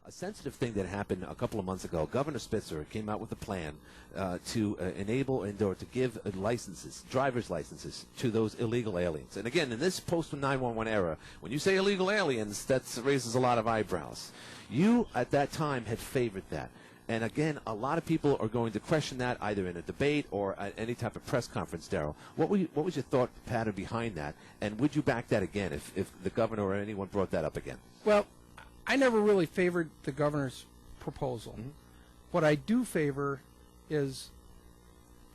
a sensitive thing that happened a couple of months ago. Governor Spitzer came out with a plan to enable or to give licenses, driver's licenses, to those illegal aliens. And again, in this post-911 era, when you say illegal aliens, that raises a lot of eyebrows. You, at that time, had favored that. And again, a lot of people are going to question that either in a debate or at any type of press conference, Darrel. What was your thought pattern behind that? And would you back that again if the governor or anyone brought that up again? Well, I never really favored the governor's proposal. Mm-hmm. What I do favor is,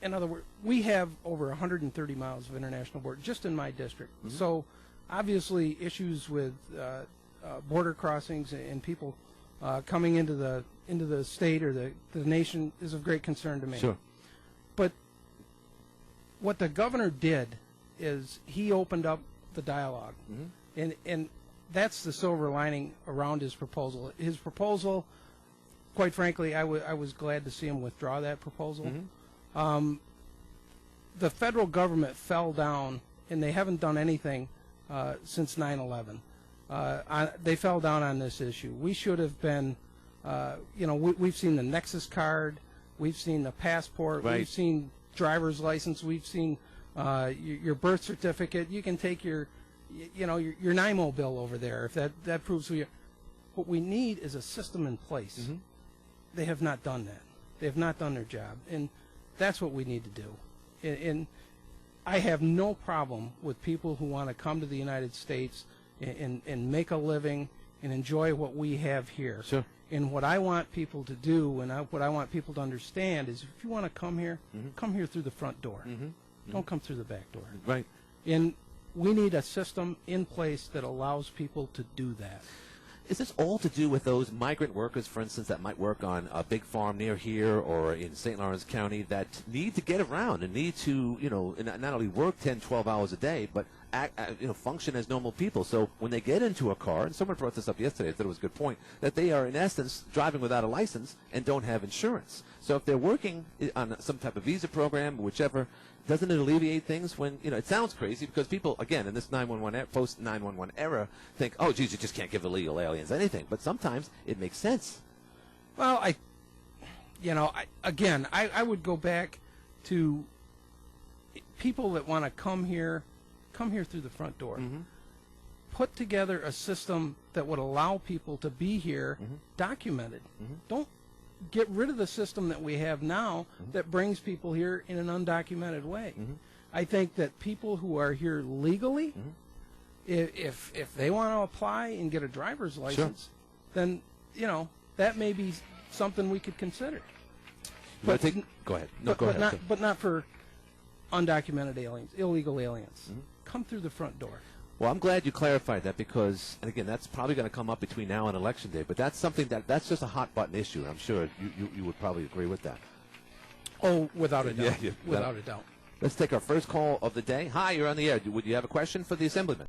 in other words, we have over 130 miles of international border just in my district. Mm-hmm. So obviously issues with border crossings and people coming into the state or the nation is of great concern to me. Sure. But what the governor did is he opened up the dialogue. Mm-hmm. And that's the silver lining around his proposal. His proposal, quite frankly, I was glad to see him withdraw that proposal. Mm-hmm. The federal government fell down, and they haven't done anything since 9/11. They fell down on this issue. We should have been, we've seen the Nexus card, we've seen the passport, right. We've seen driver's license, we've seen your birth certificate. You can take your NIMO bill over there if that proves who you are. What we need is a system in place. Mm-hmm. They have not done that. They have not done their job, and that's what we need to do. And I have no problem with people who want to come to the United States and make a living and enjoy what we have here. Sure. And what I want people to do and what I want people to understand is if you want to come here, mm-hmm. come here through the front door. Mm-hmm. Mm-hmm. Don't come through the back door. Right. And we need a system in place that allows people to do that. Is this all to do with those migrant workers, for instance, that might work on a big farm near here or in St. Lawrence County that need to get around and need to, not only work 10, 12 hours a day, but function as normal people? So when they get into a car, and someone brought this up yesterday, I thought it was a good point, that they are in essence driving without a license and don't have insurance. So if they're working on some type of visa program, whichever, doesn't it alleviate things when, it sounds crazy because people, again, in this post-911 era, think, oh, geez, you just can't give illegal aliens anything. But sometimes it makes sense. Well, I would go back to people that want to come here through the front door. Mm-hmm. Put together a system that would allow people to be here mm-hmm. documented. Mm-hmm. Don't get rid of the system that we have now mm-hmm. that brings people here in an undocumented way. Mm-hmm. I think that people who are here legally, mm-hmm. if they want to apply and get a driver's license, sure. then that may be something we could consider. Go ahead. No, go ahead. But not for undocumented aliens, illegal aliens. Mm-hmm. Come through the front door. Well, I'm glad you clarified that because, and again, that's probably going to come up between now and Election Day, but that's something that's just a hot-button issue. I'm sure you would probably agree with that. Oh, without a doubt. Yeah, without a doubt. Let's take our first call of the day. Hi, you're on the air. Would you have a question for the Assemblyman?